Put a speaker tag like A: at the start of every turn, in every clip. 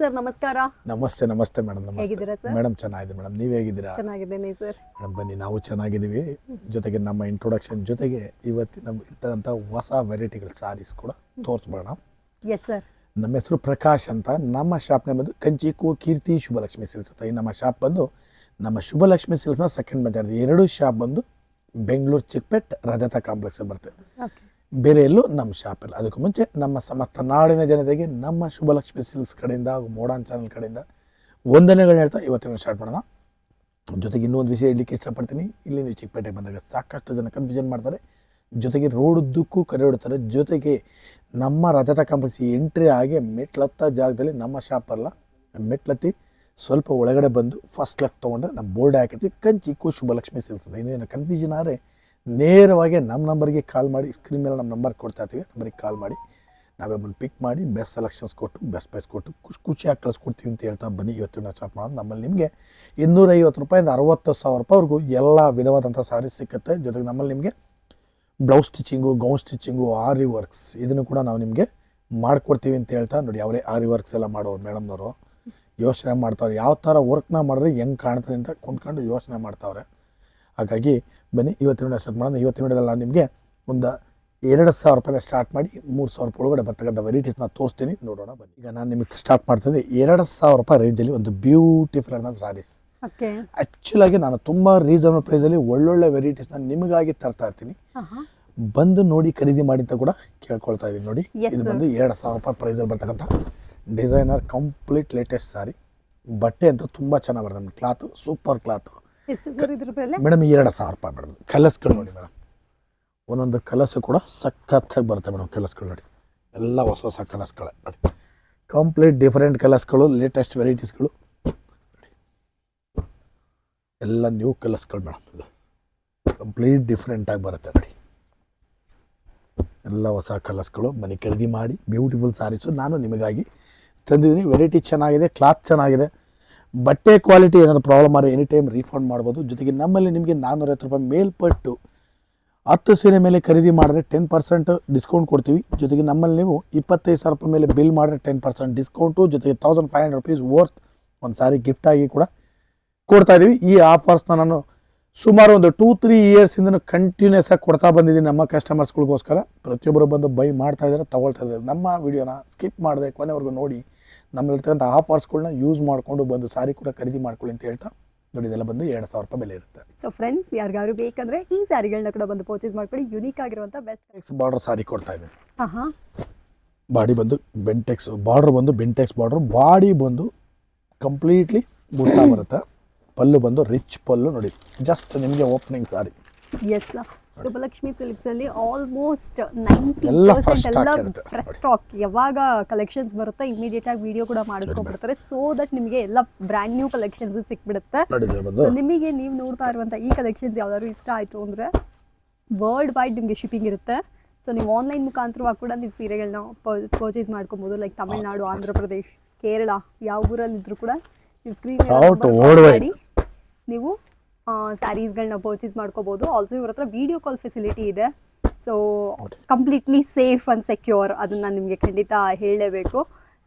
A: Sir ನಮಸ್ಕಾರ.
B: ನಮಸ್ತೆ ನಮಸ್ತೆ ಮೇಡಮ್.
A: ಹೇಗಿದ್ದೀರಾ ಸರ್?
B: ಮೇಡಮ್ ಚೆನ್ನಾಗಿದೆ ಮೇಡಮ್, ನೀವು ಹೇಗಿದ್ದೀರಾ?
A: ಚೆನ್ನಾಗಿದ್ದೇನೆ ಸರ್.
B: ಮೇಡಮ್ ಬನ್ನಿ, ನಾವು ಚೆನ್ನಾಗಿದ್ದೀವಿ. ಜೊತೆಗೆ ನಮ್ಮ ಇಂಟ್ರೊಡಕ್ಷನ್ ಜೊತೆಗೆ ಇವತ್ತು ನಮ್ಗೆ ಇರ್ತಕ್ಕಂಥ ಹೊಸ ವೆರೈಟಿಗಳ ಸಾರೀಸ್ ಕೂಡ ತೋರಿಸ್ಬೋಣ.
A: Yes sir.
B: ನಮ್ಮ ಹೆಸರು ಪ್ರಕಾಶ್ ಅಂತ. ನಮ್ಮ ಶಾಪ್ನ ಬಂದು ಕಂಚಿಕು ಕೀರ್ತಿ ಶುಭಲಕ್ಷ್ಮಿ ಸಿಲ್ಸ್ ಅಂತ. ಈ ನಮ್ಮ ಶಾಪ್ ಬಂದು ನಮ್ಮ ಶುಭಲಕ್ಷ್ಮಿ ಸಿಲ್ಸ್ನ ಸೆಕೆಂಡ್ ಮೆಜಾರ್. ಎರಡು ಶಾಪ್ ಬಂದು ಬೆಂಗಳೂರು ಚಿಕ್ಕಪೇಟ್ ರಜತ ಕಾಂಪ್ಲೆಕ್ಸ್ ಬರ್ತದೆ. ಬೇರೆ ಎಲ್ಲೂ ನಮ್ಮ ಶಾಪ್ ಇಲ್ಲ. ಅದಕ್ಕೂ ಮುಂಚೆ ನಮ್ಮ ಸಮಸ್ತ ನಾಡಿನ ಜನತೆಗೆ ನಮ್ಮ ಶುಭಲಕ್ಷ್ಮಿ ಸಿಲ್ಕ್ಸ್ ಕಡೆಯಿಂದ ಹಾಗೂ ಮೋಡರ್ನ್ ಚಾನಲ್ ಕಡೆಯಿಂದ ವಂದನೆಗಳು ಹೇಳ್ತಾ ಇವತ್ತಿನ ಸ್ಟಾರ್ಟ್ ಮಾಡೋಣ. ಜೊತೆಗೆ ಇನ್ನೊಂದು ವಿಷಯ ಹೇಳಲಿಕ್ಕೆ ಇಷ್ಟಪಡ್ತೀನಿ. ಇಲ್ಲಿ ನೀವು ಚಿಕ್ಕಪೇಟೆಗೆ ಬಂದಾಗ ಸಾಕಷ್ಟು ಜನ ಕನ್ಫ್ಯೂಷನ್ ಮಾಡ್ತಾರೆ, ಜೊತೆಗೆ ರೋಡುದ್ದಕ್ಕೂ ಕರೆ ಹೊಡ್ತಾರೆ. ಜೊತೆಗೆ ನಮ್ಮ ರಜತ ಕಾಂಪ್ಲೆಕ್ಸ್ ಎಂಟ್ರಿ ಆಗಿ ಮೆಟ್ಲತ್ತ ಜಾಗದಲ್ಲಿ ನಮ್ಮ ಶಾಪ್ ಅಲ್ಲ, ಮೆಟ್ಲತ್ತಿ ಸ್ವಲ್ಪ ಒಳಗಡೆ ಬಂದು ಫಸ್ಟ್ ಲೆಫ್ಟ್ ತೊಗೊಂಡ್ರೆ ನಮ್ಮ ಬೋರ್ಡ್ ಹಾಕಿರ್ತೀವಿ ಕಂಚಿಕು ಶುಭಲಕ್ಷ್ಮಿ ಸಿಲ್ಕ್ಸ್ ಅಂತ. ಇನ್ನೇನು ಕನ್ಫ್ಯೂಷನ್ ಆದರೆ ನೇರವಾಗಿ ನಮ್ಮ ನಂಬರ್ಗೆ ಕಾಲ್ ಮಾಡಿ, ಸ್ಕ್ರೀನ್ ಮೇಲೆ ನಮ್ಮ ನಂಬರ್ ಕೊಡ್ತಾ ಇರ್ತೀವಿ, ನಂಬರಿಗೆ ಕಾಲ್ ಮಾಡಿ ನಾವೇ ಬಂದು ಪಿಕ್ ಮಾಡಿ ಬೆಸ್ಟ್ ಸೆಲೆಕ್ಷನ್ಸ್ ಕೊಟ್ಟು ಬೆಸ್ಟ್ ಪ್ರೈಸ್ ಕೊಟ್ಟು ಖುಷಿಯಾಗಿ ಕಳಿಸ್ಕೊಡ್ತೀವಿ ಅಂತ ಹೇಳ್ತಾ ಬನ್ನಿ. ಇವತ್ತಿನ ಸ್ಟಾರ್ಟ್ ಮಾಡೋದು. ನಮ್ಮಲ್ಲಿ ನಿಮಗೆ 250 ರೂಪಾಯಿಂದ 60,000 ರೂಪಾಯಿವರೆಗೂ ಎಲ್ಲ ವಿಧವಾದಂಥ ಸಾರೀಸ್ ಸಿಕ್ಕುತ್ತೆ. ಜೊತೆಗೆ ನಮ್ಮಲ್ಲಿ ನಿಮಗೆ ಬ್ಲೌಸ್ ಸ್ಟಿಚಿಂಗು, ಗೌನ್ ಸ್ಟಿಚಿಂಗು, ಆರಿ ವರ್ಕ್ಸ್ ಇದನ್ನು ಕೂಡ ನಾವು ನಿಮಗೆ ಮಾಡಿಕೊಡ್ತೀವಿ ಅಂತ ಹೇಳ್ತಾ ನೋಡಿ. ಅವರೇ ಆರಿ ವರ್ಕ್ಸ್ ಎಲ್ಲ ಮಾಡೋರು ಮೇಡಮ್ನವರು ಯೋಚನೆ ಮಾಡ್ತಾವ್ರೆ, ಯಾವ ಥರ ವರ್ಕ್ನ ಮಾಡಿದ್ರೆ ಹೆಂಗೆ ಕಾಣ್ತದೆ ಅಂತ ಕೊಂಡ್ಕೊಂಡು ಯೋಚನೆ ಮಾಡ್ತಾವ್ರೆ. ಹಾಗಾಗಿ ಬನ್ನಿ ಇವತ್ತಿನ ವಿಡಿಯೋ ಸ್ಟಾರ್ಟ್ ಮಾಡೋಣ. ಇವತ್ತಿನ ವಿಡಿಯೋದಲ್ಲಿ ನಾನು ನಿಮಗೆ ಒಂದು 2,000 ರೂಪಾಯಿಂದ ಸ್ಟಾರ್ಟ್ ಮಾಡಿ 3,000 ರೂಪಾಯಿ ಒಳಗಡೆ ಬರ್ತಕ್ಕಂಥ ವೆರೈಟೀಸ್ನ ತೋರಿಸ್ತೀನಿ, ನೋಡೋಣ ಬನ್ನಿ. ಈಗ ನಾನು ನಿಮಗೆ ಸ್ಟಾರ್ಟ್ ಮಾಡ್ತಿದ್ದೆ 2,000 ರೂಪಾಯಿ ರೇಂಜಲ್ಲಿ ಒಂದು ಬ್ಯೂಟಿಫುಲ್ ಆದ ಸಾರೀಸ್. ಆ್ಯಕ್ಚುಲಾಗಿ ನಾನು ತುಂಬ ರೀಸನಬಲ್ ಪ್ರೈಸಲ್ಲಿ ಒಳ್ಳೊಳ್ಳೆ ವೆರೈಟೀಸ್ನ ನಿಮಗಾಗಿ ತರ್ತಾ ಇರ್ತೀನಿ. ಬಂದು ನೋಡಿ ಖರೀದಿ ಮಾಡಿ ಅಂತ ಕೂಡ ಕೇಳ್ಕೊಳ್ತಾ ಇದ್ದೀನಿ. ನೋಡಿ, ಇದು ಬಂದು 2,000 ರೂಪಾಯಿ ಪ್ರೈಸಲ್ಲಿ ಬರ್ತಕ್ಕಂಥ ಡಿಸೈನರ್ ಕಂಪ್ಲೀಟ್ ಲೇಟೆಸ್ಟ್ ಸಾರಿ. ಬಟ್ಟೆ ಅಂತೂ ತುಂಬ ಚೆನ್ನಾಗಿ ಬರ್ತದೆ, ಕ್ಲಾತು ಸೂಪರ್ ಕ್ಲಾತು. ಮೇಡಮ್ 2,000 ರೂಪಾಯಿ ಮೇಡಮ್. ಕಲರ್ಸ್ಗಳು ನೋಡಿ ಮೇಡಮ್, ಒಂದೊಂದು ಕಲರ್ಸು ಕೂಡ ಸಖತ್ತಾಗಿ ಬರುತ್ತೆ ಮೇಡಮ್. ಕಲರ್ಸ್ಗಳು ನೋಡಿ, ಎಲ್ಲ ಹೊಸ ಹೊಸ ಕಲರ್ಸ್ಗಳೇ ನೋಡಿ, ಕಂಪ್ಲೀಟ್ ಡಿಫ್ರೆಂಟ್ ಕಲರ್ಸ್ಗಳು, ಲೇಟೆಸ್ಟ್ ವೆರೈಟೀಸ್ಗಳು ನೋಡಿ, ಎಲ್ಲ ನ್ಯೂ ಕಲರ್ಸ್ಗಳು ಮೇಡಮ್. ಇದು ಕಂಪ್ಲೀಟ್ ಡಿಫ್ರೆಂಟಾಗಿ ಬರುತ್ತೆ ನೋಡಿ, ಎಲ್ಲ ಹೊಸ ಕಲರ್ಸ್ಗಳು. ಬನ್ನಿ ಖರೀದಿ ಮಾಡಿ. ಬ್ಯೂಟಿಫುಲ್ ಸಾರೀಸು ನಾನು ನಿಮಗಾಗಿ ತಂದಿದ್ದೀನಿ. ವೆರೈಟಿ ಚೆನ್ನಾಗಿದೆ, ಕ್ಲಾತ್ ಚೆನ್ನಾಗಿದೆ, ಬಟ್ಟೆ ಕ್ವಾಲಿಟಿ ಏನಾದರೂ ಪ್ರಾಬ್ಲಮ್ ಆದರೆ ಎನಿ ಟೈಮ್ ರೀಫಂಡ್ ಮಾಡ್ಬೋದು. ಜೊತೆಗೆ ನಮ್ಮಲ್ಲಿ ನಿಮಗೆ 450 ರೂಪಾಯಿ ಮೇಲ್ಪಟ್ಟು 10 ಸೀರೆ ಮೇಲೆ ಖರೀದಿ ಮಾಡಿದ್ರೆ 10% ಡಿಸ್ಕೌಂಟ್ ಕೊಡ್ತೀವಿ. ಜೊತೆಗೆ ನಮ್ಮಲ್ಲಿ ನೀವು 25,000 ರೂಪಾಯಿ ಮೇಲೆ ಬಿಲ್ ಮಾಡಿದ್ರೆ 10% ಡಿಸ್ಕೌಂಟು, ಜೊತೆಗೆ 1,500 ರೂಪೀಸ್ ವರ್ತ್ ಒಂದು ಸಾರಿ ಗಿಫ್ಟಾಗಿ ಕೂಡ ಕೊಡ್ತಾ ಇದ್ದೀವಿ. ಈ ಆಫರ್ಸ್ನ ನಾನು ಸುಮಾರು ಒಂದು 2-3 ಇಯರ್ಸಿಂದ ಕಂಟಿನ್ಯೂಸ್ ಆಗಿ ಕೊಡ್ತಾ ಬಂದಿದ್ದೀನಿ ನಮ್ಮ ಕಸ್ಟಮರ್ಸ್ಗಳಿಗೋಸ್ಕರ. ಪ್ರತಿಯೊಬ್ಬರು ಬಂದು ಬೈ ಮಾಡ್ತಾ ಇದ್ದಾರೆ, ತೊಗೊಳ್ತಾ ಇದ್ದಾರೆ. ನಮ್ಮ ವಿಡಿಯೋನ ಸ್ಕಿಪ್ ಮಾಡಿದೆ ಕೊನೆವರೆಗೂ ನೋಡಿ ನಮ್ಮಲ್ಲಿರ್ತಕ್ಕಂಥ ಆಫರ್ಸ್ಗಳನ್ನ ಯೂಸ್ ಮಾಡಿಕೊಂಡು ಬಂದು ಸಾರಿ ಕೂಡ ಖರೀದಿ ಮಾಡ್ಕೊಳ್ಳಿ ಅಂತ ಹೇಳ್ತಾ ನೋಡಿ. ಇದೆಲ್ಲ ಬಂದು 2,000 ರೂಪಾಯಿ ಬೆಲೆ ಇರುತ್ತೆ.
A: ಸೊ ಫ್ರೆಂಡ್ಸ್, ಯಾರಿಗಾದ್ರು ಬೇಕಂದ್ರೆ ಈ ಸಾರಿಗಳನ್ನ ಕೂಡ ಬಂದು ಪರ್ಚೇಸ್ ಮಾಡ್ಕೊಳ್ಳಿ. ಯುನೀಕ್ ಆಗಿರುವಂಥ ಬೆಸ್ಟ್
B: ಬಾರ್ಡರ್ ಸಾರಿ ಕೊಡ್ತಾ ಇದ್ದೀನಿ. ಬಾಡಿ ಬಂದು ಬೆಂಟೆಕ್ಸ್ ಬಾರ್ಡರ್, ಬಂದು ಬೆಂಟೆಕ್ಸ್ ಬಾರ್ಡರ್, ಬಾಡಿ ಬಂದು ಕಂಪ್ಲೀಟ್ಲಿ ಬುಟ್ಟ ಬರುತ್ತೆ. ಪಲ್ಲು ಬಂದು ರಿಚ್ ಪಲ್ಲು ನೋಡಿ, ಜಸ್ಟ್ ನಿಮಗೆ ಓಪನಿಂಗ್ ಸಾರಿ.
A: ಎಸ್, ಶುಭಲಕ್ಷ್ಮಿ ಸಿಲ್ಕ್ಸ್ ಅಲ್ಲಿ ಆಲ್ಮೋಸ್ಟ್ 90% ಎಲ್ಲ ಫ್ರೆಶ್ ಸ್ಟಾಕ್. ಯಾವಾಗ ಕಲೆಕ್ಷನ್ಸ್ ಬರುತ್ತೆ ಇಮಿಡಿಯೇಟ್ ಆಗಿ ವಿಡಿಯೋ ಕೂಡ ಮಾಡಿಸ್ಕೊಂಡ್ಬಿಡ್ತಾರೆ, ಸೋ ದಟ್ ನಿಮಗೆ ಎಲ್ಲ ಬ್ರ್ಯಾಂಡ್ ನ್ಯೂ ಕಲೆಕ್ಷನ್ಸ್ ಸಿಕ್ಬಿಡುತ್ತೆ. ನಿಮಗೆ ನೀವು ನೋಡ್ತಾ ಇರುವಂಥ ಈ ಕಲೆಕ್ಷನ್ಸ್ ಯಾವ್ದಾದ್ರು ಇಷ್ಟ ಆಯಿತು ಅಂದರೆ ವರ್ಲ್ಡ್ ವೈಡ್ ನಿಮಗೆ ಶಿಪ್ಪಿಂಗ್ ಇರುತ್ತೆ. ಸೊ ನೀವು ಆನ್ಲೈನ್ ಮುಖಾಂತರವಾಗಿ ಕೂಡ ನೀವು ಸೀರೆಗಳನ್ನ ಪರ್ಚೇಸ್ ಮಾಡ್ಕೊಬೋದು. ಲೈಕ್ ತಮಿಳ್ನಾಡು, ಆಂಧ್ರ ಪ್ರದೇಶ್, ಕೇರಳ, ಯಾವ ಊರಲ್ಲಿದ್ದರೂ ಕೂಡ ನೀವು ಸ್ಕ್ರೀನ್ ಮಾಡಿ ನೀವು ಸ್ಯಾರೀಸ್ಗಳನ್ನ ಪರ್ಚೇಸ್ ಮಾಡ್ಕೋಬೋದು. ಆಲ್ಸೋ ಇವ್ರ ಹತ್ರ ವಿಡಿಯೋ ಕಾಲ್ ಫೆಸಿಲಿಟಿ ಇದೆ. So completely safe and secure, ಅದನ್ನು ನಿಮಗೆ ಖಂಡಿತ ಹೇಳಲೇಬೇಕು.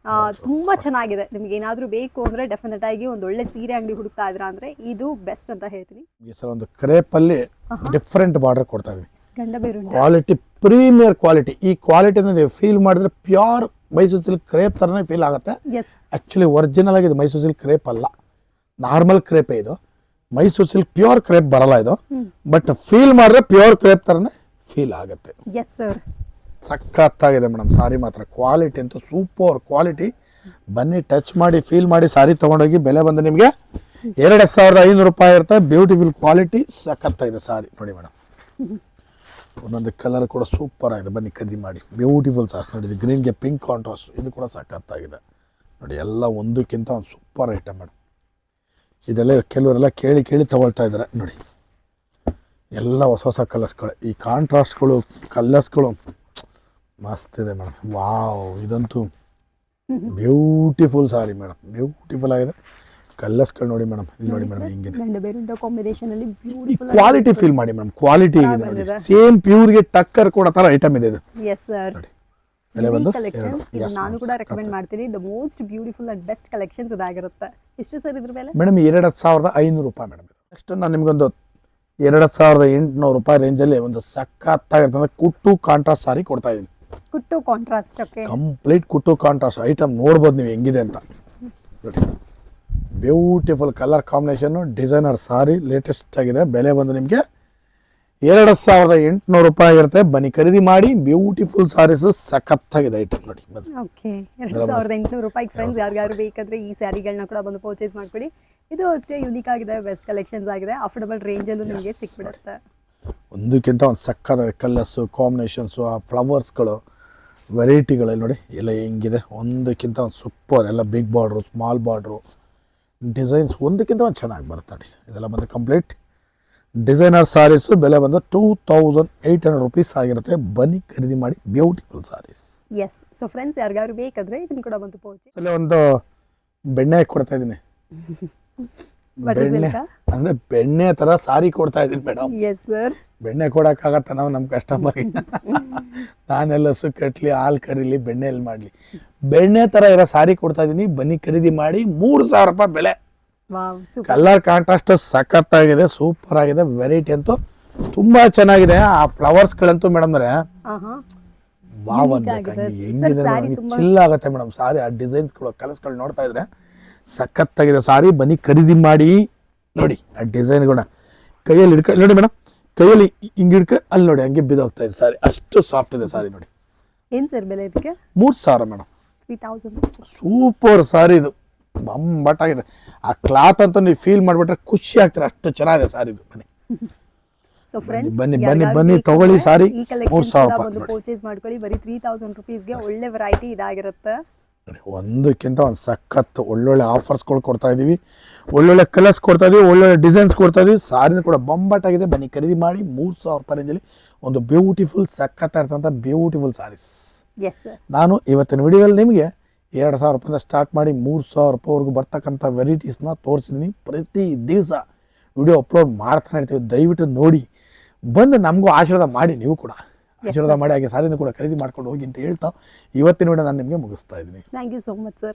A: ತುಂಬ ಚೆನ್ನಾಗಿದೆ. ನಿಮ್ಗೆ ಏನಾದರೂ ಬೇಕು ಅಂದರೆ ಡೆಫಿನೆಟ್ ಆಗಿ ಒಂದು ಒಳ್ಳೆ ಸೀರೆ ಅಂಗಡಿ ಹುಡುಕ್ತಾ ಇದ್ರ ಅಂದರೆ ಇದು ಬೆಸ್ಟ್ ಅಂತ ಹೇಳ್ತೀನಿ.
B: ಸರ್, ಒಂದು ಕ್ರೇಪಲ್ಲಿ ಡಿಫ್ರೆಂಟ್ ಬಾರ್ಡರ್ ಕೊಡ್ತಾ ಇದ್ವಿ,
A: ಗಂಡಬೇರುಂಡೆ
B: ಕ್ವಾಲಿಟಿ, ಪ್ರೀಮಿಯರ್ ಕ್ವಾಲಿಟಿ. ಈ ಕ್ವಾಲಿಟಿನ ನೀವು ಫೀಲ್ ಮಾಡಿದ್ರೆ ಪ್ಯೂರ್ ಮೈಸೂರು ಸಿಲ್ಕ್ ಕ್ರೇಪ್ ಥರನೇ ಫೀಲ್ ಆಗುತ್ತೆ. ಆ್ಯಕ್ಚುಲಿ ಒರಿಜಿನಲ್ ಆಗಿ ಇದು ಮೈಸೂರು ಸಿಲ್ಕ್ ಕ್ರೇಪ್ ಅಲ್ಲ, ನಾರ್ಮಲ್ ಕ್ರೇಪೇ ಇದು. ಮೈಸೂರು ಸಿಲ್ಕ್ ಪ್ಯೂರ್ ಕ್ರೇಪ್ ಬರಲ್ಲ ಇದು, ಬಟ್ ಫೀಲ್ ಮಾಡಿದ್ರೆ ಪ್ಯೂರ್ ಕ್ರೇಪ್ ಥರನೇ ಫೀಲ್ ಆಗುತ್ತೆ. ಸಖತ್ತಾಗಿದೆ ಮೇಡಮ್ ಸಾರಿ ಮಾತ್ರ. ಕ್ವಾಲಿಟಿ ಅಂತೂ ಸೂಪರ್ ಕ್ವಾಲಿಟಿ. ಬನ್ನಿ ಟಚ್ ಮಾಡಿ ಫೀಲ್ ಮಾಡಿ ಸಾರಿ ತೊಗೊಂಡೋಗಿ. ಬೆಲೆ ಬಂದು ನಿಮಗೆ 2,500 ರೂಪಾಯಿ ಇರುತ್ತೆ. ಬ್ಯೂಟಿಫುಲ್ ಕ್ವಾಲಿಟಿ, ಸಖತ್ತಾಗಿದೆ ಸಾರಿ ನೋಡಿ ಮೇಡಮ್. ಒಂದೊಂದು ಕಲರ್ ಕೂಡ ಸೂಪರ್ ಆಗಿದೆ. ಬನ್ನಿ ಖರೀದಿ ಮಾಡಿ. ಬ್ಯೂಟಿಫುಲ್ ಸಾರ್ಸ್ ನೋಡಿ, ಇದು ಗ್ರೀನ್ಗೆ ಪಿಂಕ್ ಕಾಂಟ್ರಾಸ್ಟ್, ಇದು ಕೂಡ ಸಖತ್ತಾಗಿದೆ ನೋಡಿ. ಎಲ್ಲ ಒಂದಕ್ಕಿಂತ ಒಂದು ಸೂಪರ್ ಐಟಮ್ ಮೇಡಮ್. ಇದೆಲ್ಲ ಕೆಲವರೆಲ್ಲ ಕೇಳಿ ಕೇಳಿ ತಗೊಳ್ತಾ ಇದ್ದಾರೆ ನೋಡಿ. ಎಲ್ಲ ಹೊಸ ಹೊಸ ಕಲರ್ಸ್ಗಳು, ಈ ಕಾಂಟ್ರಾಸ್ಟ್ಗಳು, ಕಲರ್ಸ್ಗಳು ಮಸ್ತ್ ಇದೆ ಮೇಡಮ್. ವಾವ್, ಇದಂತೂ ಬ್ಯೂಟಿಫುಲ್ ಸಾರಿ ಮೇಡಮ್, ಬ್ಯೂಟಿಫುಲ್ ಆಗಿದೆ. ಕಲರ್ಸ್ಗಳು ನೋಡಿ ಮೇಡಮ್, ಇಲ್ಲಿ ನೋಡಿ ಮೇಡಮ್ ಹಿಂಗಿದೆ. ಕ್ವಾಲಿಟಿ ಫೀಲ್ ಮಾಡಿ ಮೇಡಮ್, ಕ್ವಾಲಿಟಿ ಇದೆ ನೋಡಿ. ಸೇಮ್ ಪ್ಯೂರ್ಗೆ ಟಕ್ಕರ್ ಕೊಡೋ ಥರ ಐಟಮ್ ಇದೆ ಇದು ನೋಡಿ. ಬೆಲೆ ಬಂದು
A: ಕಲೆಕ್ಷನ್ಸ್ ಇದು
B: Yes,
A: ನಾನು
B: ma'am,
A: ಕೂಡ ರೆಕಮೆಂಡ್ ಮಾಡ್ತೀನಿ. The most beautiful and best collections ಇದಾಗಿರುತ್ತೆ. ಎಷ್ಟು ಸರ್ ಇದ್ರ ಮೇಲೆ?
B: ಮೇಡಮ್ 2500 ರೂಪಾಯಿ ಮೇಡಮ್. ನೆಕ್ಸ್ಟ್ ನಾನು ನಿಮಗೊಂದು 2800 ರೂಪಾಯಿ ರೇಂಜಲ್ಲಿ ಒಂದು ಸಖತ್ತಾಗಿರ್ತಂದ್ರೆ ಕುಟ್ಟು ಕಾಂಟ್ರಾಸ್ಟ್ ಸಾರಿ ಕೊಡ್ತಾ ಇದ್ದೀನಿ.
A: ಕುಟ್ಟು ಕಾಂಟ್ರಾಸ್ಟ್. ಓಕೆ,
B: ಕಂಪ್ಲೀಟ್ ಕುಟ್ಟು ಕಾಂಟ್ರಾಸ್ಟ್ ಐಟಮ್ ನೋಡ್ಬೋದು ನೀವು ಹೆಂಗಿದೆ ಅಂತ ನೋಡಿ. Beautiful colour combination, designer sari latest ಆಗಿದೆ. ಬೆಲೆ ಬಂದು ನಿಮಗೆ 2800 ರೂಪಾಯಿ ಇರುತ್ತೆ. ಬನ್ನಿ ಖರೀದಿ ಮಾಡಿ. ಬ್ಯೂಟಿಫುಲ್ ಸಾರೀಸ್ ಸಖತ್ತಾಗಿದೆ ಐಟಮ್ ನೋಡಿ.
A: ಓಕೆ, 2800 ರೂಪಾಯಿ ಫ್ರೆಂಡ್ಸ್. ಯಾರಿಗಾರು ಬೇಕಾದ್ರೆ ಈ ಸ್ಯಾರಿಗಳನ್ನ ಕೂಡ ಬಂದು ಪರ್ಚೇಸ್ ಮಾಡ್ಕೊಳ್ಳಿ. ಇದು ಅಷ್ಟೇ ಯೂನಿಕ್ ಆಗಿದೆ, ಬೆಸ್ಟ್ ಕಲೆಕ್ಷನ್ಸ್ ಆಗಿದೆ. ಅಫೋರ್ಡಬಲ್ ರೇಂಜಲ್ಲೂ ನಿಮಗೆ ಸಿಕ್ಬಿಡುತ್ತೆ.
B: ಒಂದಕ್ಕಿಂತ ಒಂದು ಸಕ್ಕತ್ತಾದ ಕಲರ್ಸು, ಕಾಂಬಿನೇಷನ್ಸು, ಆ ಫ್ಲವರ್ಸ್ಗಳು, ವೆರೈಟಿಗಳಲ್ಲಿ ನೋಡಿ ಎಲ್ಲ ಹೆಂಗಿದೆ. ಒಂದಕ್ಕಿಂತ ಒಂದು ಸೂಪರ್. ಎಲ್ಲ big border, small border, designs ಒಂದಕ್ಕಿಂತ ಒಂದು ಚೆನ್ನಾಗಿ ಬರುತ್ತೆ ನೋಡಿ. ಇದೆಲ್ಲ ಬಂದು ಕಂಪ್ಲೀಟ್ ಡಿಸೈನರ್ ಸಾರೀಸು. ಬೆಲೆ ಬಂದು 2800 ರೂಪೀಸ್ ಆಗಿರುತ್ತೆ. ಬನ್ನಿ ಖರೀದಿ ಮಾಡಿ. Beautiful saris.
A: Yes, so friends ಯಾರಿಗಾರು ಬೇಕಾದ್ರೆ ಇದನ್ನು ಕೂಡ ಬಂದು ಪರ್ಚೇಸ್.
B: ಅಲ್ಲಿ ಒಂದು ಬೆಣ್ಣೆ ಕೊಡ್ತಾ ಇದ್ದೀನಿ. ಬೆಣ್ಣೆ ಅಂದರೆ ಬೆಣ್ಣೆ ಥರ ಸಾರಿ ಕೊಡ್ತಾ ಇದ್ದೀನಿ ಮೇಡಮ್.
A: Yes sir.
B: ಬೆಣ್ಣೆ ಕೊಡೋಕ್ಕಾಗತ್ತ ನಾವು ನಮ್ಮ ಕಸ್ಟಮರ್ಗೆ? ನಾನೆಲ್ಲ ಹಸು ಕಟ್ಟಲಿ, ಹಾಲು ಕರೀಲಿ, ಬೆಣ್ಣೆ ಎಲ್ಲಿ ಮಾಡಲಿ? ಬೆಣ್ಣೆ ಥರ ಇರೋ ಸಾರಿ ಕೊಡ್ತಾ ಇದ್ದೀನಿ. ಬನ್ನಿ ಖರೀದಿ ಮಾಡಿ. 3000 ರೂಪಾಯಿ ಬೆಲೆ.
A: Wow, super.
B: ಕಲರ್ ಕಾಂಟ್ರಾಸ್ಟ್ ಸಖತ್ತಾಗಿದೆ, ಸೂಪರ್ ಆಗಿದೆ. ವೆರೈಟಿ ಅಂತೂ ತುಂಬ ಚೆನ್ನಾಗಿದೆ. ಆ ಫ್ಲವರ್ಸ್ಗಳಂತೂ ಮೇಡಮ್ ಅಂದರೆ ವಾವ್ ಅನ್ಬೇಕು. ಹೆಂಗಿದೆ ನಮಗೆ ಚಿಲ್ ಆಗುತ್ತೆ ಮೇಡಮ್ ಸಾರಿ. ಆ ಡಿಸೈನ್ಸ್ಗಳು, ಕಲರ್ಸ್ಗಳು ನೋಡ್ತಾ ಇದ್ರೆ ಸಖತ್ತಾಗಿದೆ ಸಾರಿ. ಬನ್ನಿ ಖರೀದಿ ಮಾಡಿ. ನೋಡಿ ಆ ಡಿಸೈನ್ಗಳನ್ನ ಕೈಯಲ್ಲಿ ಹಿಡ್ಕ ನೋಡಿ ಮೇಡಮ್. ಕೈಯಲ್ಲಿ ಹಿಂಗೆ ಹಿಡ್ಕ ಅಲ್ಲಿ ನೋಡಿ ಹಂಗೆ ಬಿದ್ದೋಗ್ತಾ ಇದೆ ಸಾರಿ. ಅಷ್ಟು ಸಾಫ್ಟ್ ಇದೆ ಸಾರಿ ನೋಡಿ.
A: ಏನು ಸರ್ ಬೆಲೆ ಇದಕ್ಕೆ?
B: 3000 ಮೇಡಮ್.
A: 3000.
B: ಸೂಪರ್ ಸಾರಿ ಇದು. ಬಂಬಟ್ಟಾಗಿದೆ. ಆ ಕ್ಲಾತ್ ಅಂತೂ ನೀವು ಫೀಲ್ ಮಾಡಿಬಿಟ್ರೆ ಖುಷಿ ಆಗ್ತಾರೆ. ಅಷ್ಟು ಚೆನ್ನಾಗಿದೆ ಸಾರಿ ಇದು. ಬನ್ನಿ
A: ಸೊ ಫ್ರೆಂಡ್ಸ್
B: ಬನ್ನಿ ಬನ್ನಿ ಬನ್ನಿ ತಗೊಳ್ಳಿ ಸಾರಿ.
A: ಈ ಕಲೆಕ್ಷನ್
B: 3000
A: ಬಂದು ಪರ್ಚೇಸ್ ಮಾಡ್ಕೊಳ್ಳಿ. ಬರೀ 3000 ರೂಪೀಸ್ಗೆ ಒಳ್ಳೆ ವೆರೈಟಿ ಇದಾಗಿರುತ್ತೆ.
B: ಒಂದಕ್ಕಿಂತ ಒಂದು ಸಖತ್ ಒಳ್ಳೊಳ್ಳೆ ಆಫರ್ಸ್ಗಳು ಕೊಡ್ತಾ ಇದ್ದೀವಿ. ಒಳ್ಳೊಳ್ಳೆ ಕಲರ್ಸ್ ಕೊಡ್ತಾ ಇದೀವಿ, ಒಳ್ಳೊಳ್ಳೆ ಡಿಸೈನ್ಸ್ ಕೊಡ್ತಾ ಇದೀವಿ. ಸಾರಿನೂ ಕೂಡ ಬೊಂಬಾಟಾಗಿದೆ. ಬನ್ನಿ ಖರೀದಿ ಮಾಡಿ. 3000 ರೂಪಾಯಿ ರೇಂಜಲ್ಲಿ ಒಂದು ಬ್ಯೂಟಿಫುಲ್ ಸಖತ್ತಾಗಿರ್ತಂಥ ಬ್ಯೂಟಿಫುಲ್ ಸಾರೀಸ್.
A: Yes sir.
B: ನಾನು ಇವತ್ತಿನ ವಿಡಿಯೋದಲ್ಲಿ ನಿಮಗೆ 2000 ರೂಪಾಯಿಂದ ಸ್ಟಾರ್ಟ್ ಮಾಡಿ 3000 ರೂಪಾಯಿವರೆಗೂ ಬರ್ತಕ್ಕಂಥ ವೆರೈಟೀಸ್ನ ತೋರಿಸಿದ್ದೀನಿ. ಪ್ರತಿ ದಿವಸ ವಿಡಿಯೋ ಅಪ್ಲೋಡ್ ಮಾಡ್ತಾನೆ ಇರ್ತೀವಿ. ದಯವಿಟ್ಟು ನೋಡಿ, ಬಂದು ನಮಗೂ ಆಶೀರ್ವಾದ ಮಾಡಿ. ನೀವು ಕೂಡ ಆಶೀರ್ವಾದ ಮಾಡಿ. ಹಾಗೆ ಸಾರಿನೂ ಕೂಡ ಖರೀದಿ ಮಾಡ್ಕೊಂಡು ಹೋಗಿ ಅಂತ ಹೇಳ್ತಾ ಇವತ್ತಿನ ವಿಡಿಯೋ ನಾನು ನಿಮಗೆ ಮುಗಿಸ್ತಾ ಇದ್ದೀನಿ.
A: Thank you so much sir.